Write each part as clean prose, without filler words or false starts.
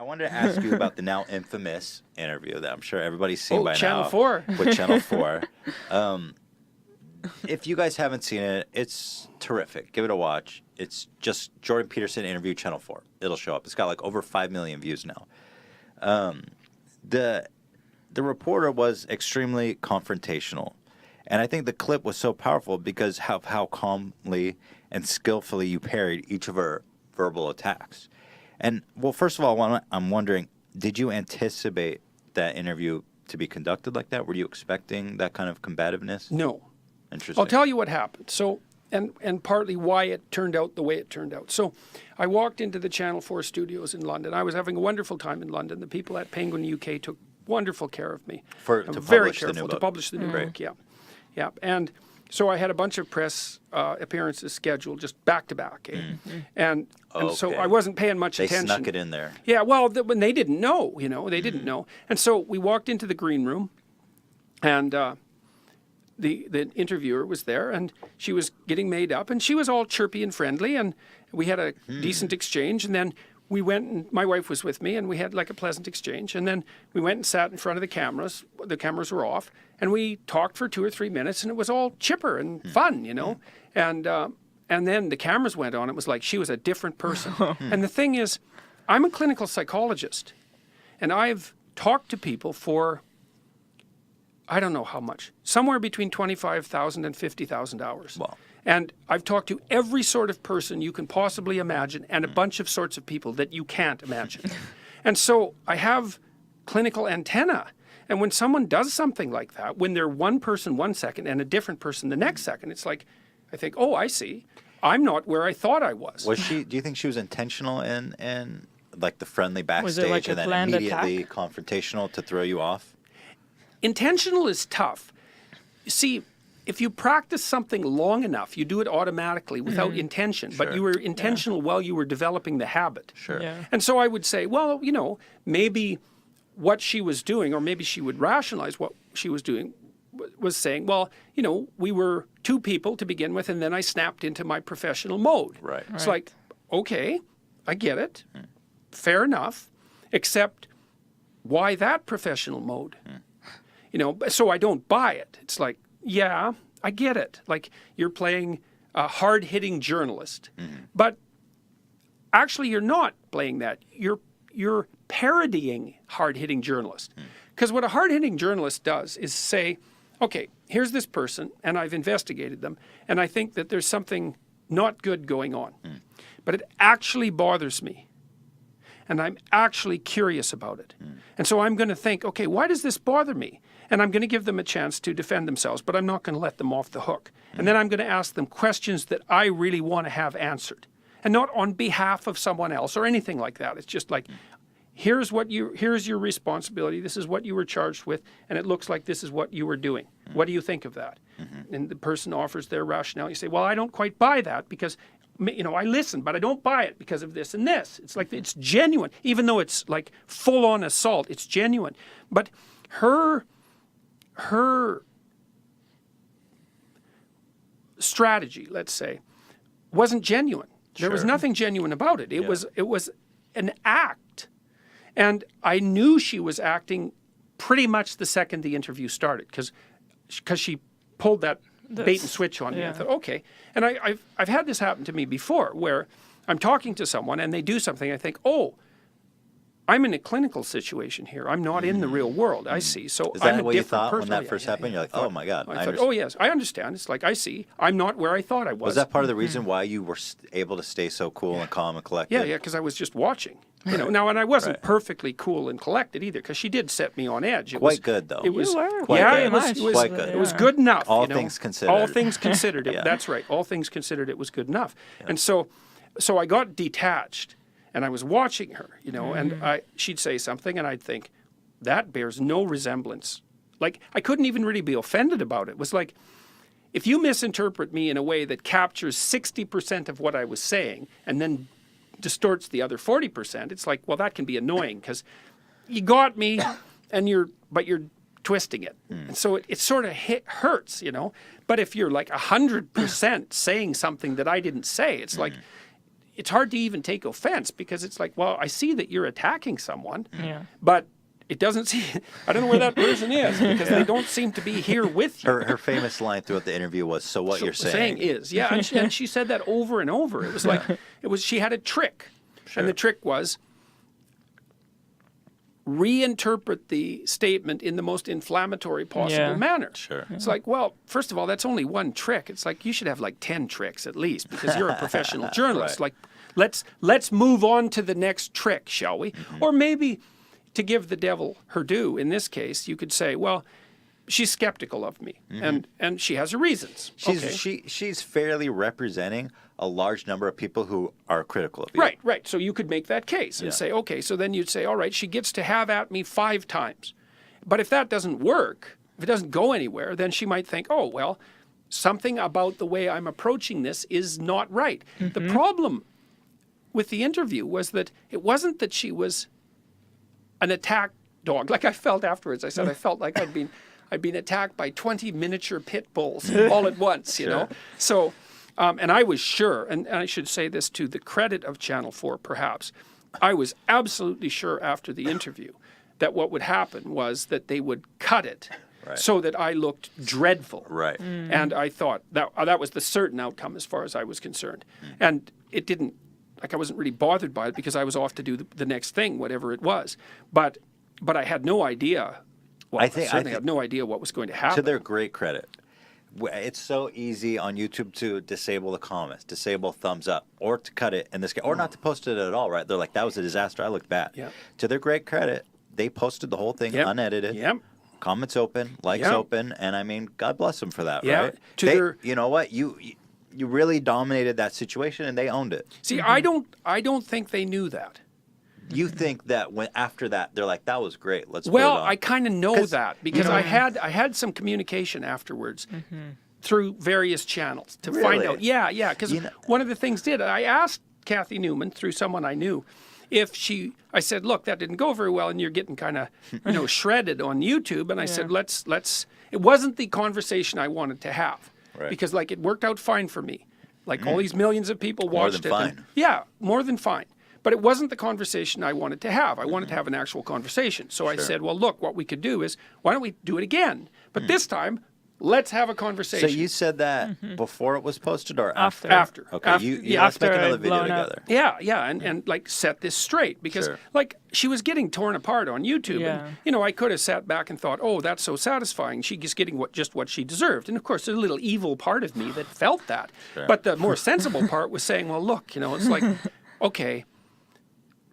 I wanted to ask you about the now infamous interview that I'm sure everybody's seen by Channel now. 4. With Channel 4. If you guys haven't seen it, it's terrific. Give it a watch. It's just Jordan Peterson interview Channel 4. It'll show up. It's got like over 5 million views now. The reporter was extremely confrontational. And I think the clip was so powerful because how calmly and skillfully you parried each of her verbal attacks. And, well, first of all, I'm wondering, did you anticipate that interview to be conducted like that? Were you expecting that kind of combativeness? No. Interesting. I'll tell you what happened. So, and partly why it turned out the way it turned out. So I walked into the Channel 4 studios in London. I was having a wonderful time in London. The people at Penguin UK took wonderful care of me. To very publish careful the new book. to publish the new book, yeah. Yeah. And so I had a bunch of press appearances scheduled just back to back. And so I wasn't paying much attention. They snuck it in there. Yeah, well, when they didn't know, they didn't know. And so we walked into the green room, and the interviewer was there, and she was getting made up, and she was all chirpy and friendly, and we had a decent exchange, and then we went, and my wife was with me, and we had like a pleasant exchange, and then we went and sat in front of the cameras. The cameras were off, and we talked for 2 or 3 minutes, and it was all chipper and fun, and then the cameras went on. It was like she was a different person. And the thing is, I'm a clinical psychologist, and I've talked to people for, I don't know how much, somewhere between 25,000 and 50,000 hours. Wow. And I've talked to every sort of person you can possibly imagine and a bunch of sorts of people that you can't imagine. And so I have clinical antenna. And when someone does something like that, when they're one person 1 second and a different person the next second, it's like, I think, oh, I see. I'm not where I thought I was. Do you think she was intentional in like the friendly backstage like and then immediately confrontational to throw you off? Intentional is tough. See, if you practice something long enough, you do it automatically without intention, but you were intentional while you were developing the habit. Sure. Yeah. And so I would say, well, maybe what she was doing, or maybe she would rationalize what she was doing, was saying, well, we were two people to begin with, and then I snapped into my professional mode. Right. It's like, okay, I get it. Fair enough. Except, why that professional mode? So I don't buy it. It's like, yeah, I get it. Like, you're playing a hard-hitting journalist. But actually, you're not playing that. You're parodying hard-hitting journalist. Because what a hard-hitting journalist does is say, okay, here's this person, and I've investigated them, and I think that there's something not good going on. But it actually bothers me. And I'm actually curious about it. And so I'm going to think, okay, why does this bother me? And I'm going to give them a chance to defend themselves, but I'm not going to let them off the hook. And then I'm going to ask them questions that I really want to have answered. And not on behalf of someone else or anything like that. It's just like, here's your responsibility. This is what you were charged with. And it looks like this is what you were doing. What do you think of that? And the person offers their rationale. You say, well, I don't quite buy that because, I listen, but I don't buy it because of this and this. It's like, it's genuine. Even though it's like full-on assault, it's genuine. But her strategy, let's say, wasn't genuine. There was nothing genuine about it. It was an act. And I knew she was acting pretty much the second the interview started because she pulled that bait and switch on me. I thought, okay. And I've had this happen to me before where I'm talking to someone and they do something. I think, oh, I'm in a clinical situation here. I'm not in the real world. I see. So Is that I'm a what you different thought person. when that first happened? You're like, oh my God. I thought, oh yes, I understand. It's like, I see. I'm not where I thought I was. Was that part of the reason why you were able to stay so cool and calm and collected? Yeah, because I was just watching. Now, and I wasn't perfectly cool and collected either, because she did set me on edge. Quite good, though. It was, Quite good. Quite good. It was good enough. All things considered. All things considered. That's right. All things considered, it was good enough. Yeah. And so I got detached, and I was watching her, and she'd say something, and I'd think, that bears no resemblance. Like, I couldn't even really be offended about it. It was like, if you misinterpret me in a way that captures 60% of what I was saying, and then distorts the other 40%, it's like, well, that can be annoying because you got me and you're twisting it. And so it sort of hurts, But if you're like 100% saying something that I didn't say, it's like, it's hard to even take offense because it's like, well, I see that you're attacking someone, Yeah. but it doesn't seem, I don't know where that person is because they don't seem to be here with you. Her famous line throughout the interview was, "So what you're saying?" is, yeah, and she said that over and over. It was like, she had a trick, and the trick was reinterpret the statement in the most inflammatory possible manner. Sure. It's like, well, first of all, that's only one trick. It's like you should have like 10 tricks at least because you're a professional journalist. Right. Like, let's move on to the next trick, shall we? Or maybe to give the devil her due, in this case, you could say, well, she's skeptical of me, and she has her reasons. She's fairly representing a large number of people who are critical of you. Right. So you could make that case and say, okay, so then you'd say, all right, she gets to have at me 5 times. But if that doesn't work, if it doesn't go anywhere, then she might think, oh, well, something about the way I'm approaching this is not right. The problem with the interview was that it wasn't that she was an attack dog. Like I felt afterwards, I said, I felt like I'd been attacked by 20 miniature pit bulls all at once, you know? So, and I was sure, and I should say this to the credit of Channel 4 perhaps, I was absolutely sure after the interview that what would happen was that they would cut it so that I looked dreadful. Right. And I thought that was the certain outcome as far as I was concerned. And it didn't, like I wasn't really bothered by it because I was off to do the next thing, whatever it was. But I had no idea. Well, I certainly had no idea what was going to happen. To their great credit, it's so easy on YouTube to disable the comments, disable thumbs up, or to cut it in this case, or not to post it at all, right? They're like, that was a disaster. I looked bad. Yeah. To their great credit, they posted the whole thing unedited. Yep. Comments open, likes open, and I mean, God bless them for that, Yeah. right? You know what? You really dominated that situation, and they owned it. See, I don't think they knew that. You think that after that, they're like, that was great. Let's put it Well, on. I kind of know that because I had some communication afterwards through various channels to find out. Yeah, because one of the things I asked Kathy Newman through someone I knew if I said, look, that didn't go very well and you're getting kind of, shredded on YouTube. And I said, let's, it wasn't the conversation I wanted to have because like it worked out fine for me. Like all these millions of people watched it. More than fine. Yeah, more than fine. But it wasn't the conversation I wanted to have. I wanted to have an actual conversation. So I said, well, look, what we could do is, why don't we do it again? But this time, let's have a conversation. So you said that before it was posted or after? After. Okay, let's make another video together. Yeah, and like set this straight because like she was getting torn apart on YouTube. Yeah. And, I could have sat back and thought, oh, that's so satisfying. She's getting just what she deserved. And of course, there's a little evil part of me that felt that. But the more sensible part was saying, well, look, it's like, okay,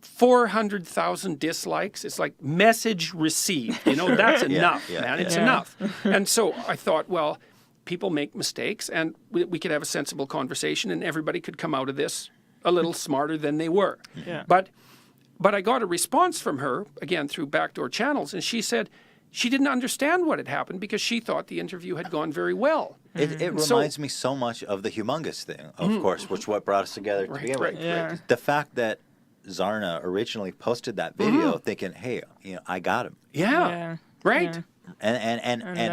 400,000 dislikes. It's like message received. That's enough, man. It's enough. And so I thought, well, people make mistakes and we could have a sensible conversation and everybody could come out of this a little smarter than they were. Yeah. But I got a response from her, again, through backdoor channels, and she said she didn't understand what had happened because she thought the interview had gone very well. It reminds me so much of the humongous thing, of course, which what brought us together to begin with. Yeah. The fact that Zarna originally posted that video thinking, hey, I got him. Yeah. Right. Yeah.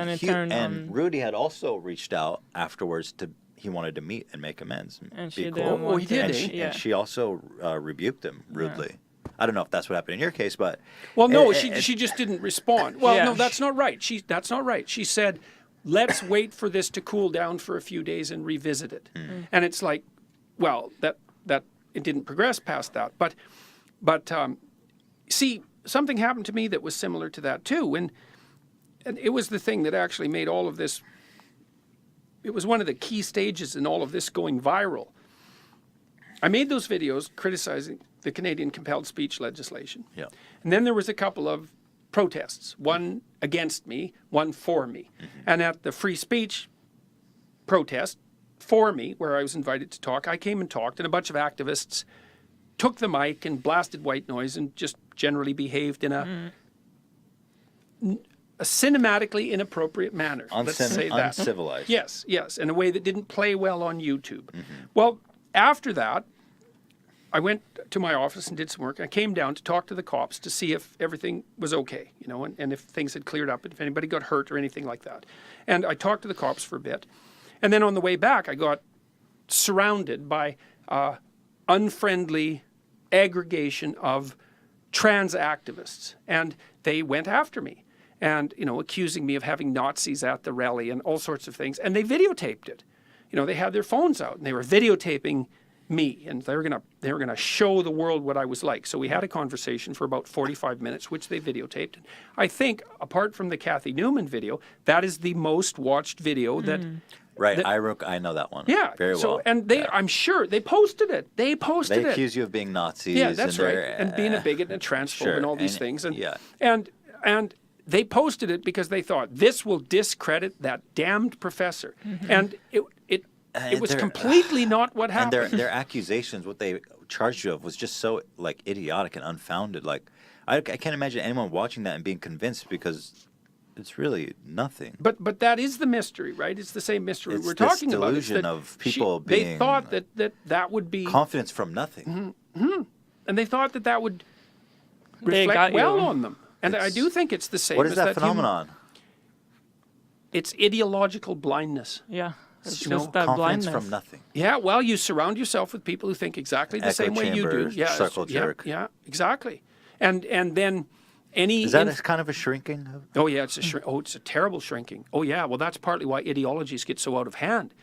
And Rudy had also reached out afterwards he wanted to meet and make amends and she be didn't cool. want he did, to. And she also rebuked him rudely. I don't know if that's what happened in your case, but well, no, she just didn't respond. Well, Yeah. no, that's not right. That's not right. She said, "Let's wait for this to cool down for a few days and revisit it." And it's like, well, that it didn't progress past that. But see, something happened to me that was similar to that too, and it was the thing that actually made all of this. It was one of the key stages in all of this going viral. I made those videos criticizing the Canadian compelled speech legislation. Yeah. And then there was a couple of protests, one against me, one for me. And at the free speech protest for me, where I was invited to talk, I came and talked, and a bunch of activists took the mic and blasted white noise and just generally behaved in a cinematically inappropriate manner. Let's say that. Uncivilized. Yes, in a way that didn't play well on YouTube. Well, after that, I went to my office and did some work. I came down to talk to the cops to see if everything was okay, and if things had cleared up, and if anybody got hurt or anything like that. And I talked to the cops for a bit. And then on the way back, I got surrounded by unfriendly aggregation of trans activists, and they went after me and, you know, accusing me of having Nazis at the rally and all sorts of things, and they videotaped it. You know, they had their phones out and they were videotaping me, and they were gonna show the world what I was like. So we had a conversation for about 45 minutes, which they videotaped. I think, apart from the Kathy Newman video, that is the most watched video that. Right, that, I know that one. Yeah, very well. And they, I'm sure they posted it. They accuse you of being Nazis. Yeah, that's and right, and being a bigot and a transphobe and all these things. And and they posted it because they thought this will discredit that damned professor, and it was completely not what happened. And their accusations, what they charged you of, was just so like idiotic and unfounded. Like I can't imagine anyone watching that and being convinced, because it's really nothing. But that is the mystery, right? It's the same mystery It's we're talking about. It's this delusion of people being. They thought that would be confidence from nothing, and they thought that would reflect well on them. And I do think it's the same. What is that phenomenon? It's ideological blindness. Yeah. It's You just know, that Confidence blindness. from nothing. Yeah, well, you surround yourself with people who think exactly the Echo same way you do. chambers, Yeah, circle jerk. Yeah, exactly. And then any Is that a kind of a shrinking? Oh yeah, it's a terrible shrinking. Oh yeah, well that's partly why ideologies get so out of hand,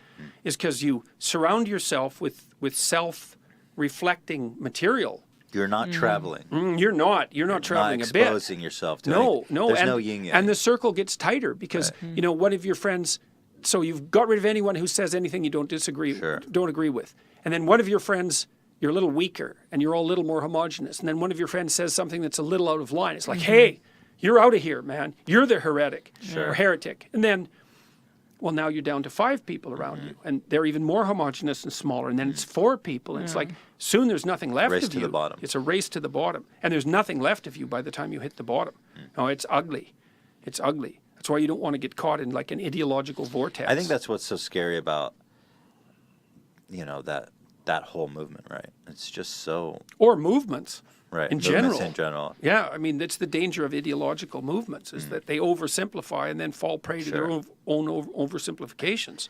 is because you surround yourself with self-reflecting material. You're not traveling. You're not traveling not a bit. exposing yourself to No. There's and, no yin yang. and the circle gets tighter because you know, one of your friends. So you've got rid of anyone who says anything you don't agree with, and then one of your friends, you're a little weaker and you're all a little more homogenous, and then one of your friends says something that's a little out of line. It's like, hey, you're out of here, man. You're the heretic or heretic, and then. Well, now you're down to 5 people around you, and they're even more homogenous and smaller, and then it's 4 people, and it's like soon there's nothing left Race of to you. the bottom. It's a race to the bottom, and there's nothing left of you by the time you hit the bottom. No, it's ugly. It's ugly. That's why you don't want to get caught in like an ideological vortex. I think that's what's so scary about, you know, that whole movement, right? It's just so or movements. right in movements general. in general. Yeah, I mean that's the danger of ideological movements is that they oversimplify and then fall prey to their own oversimplifications.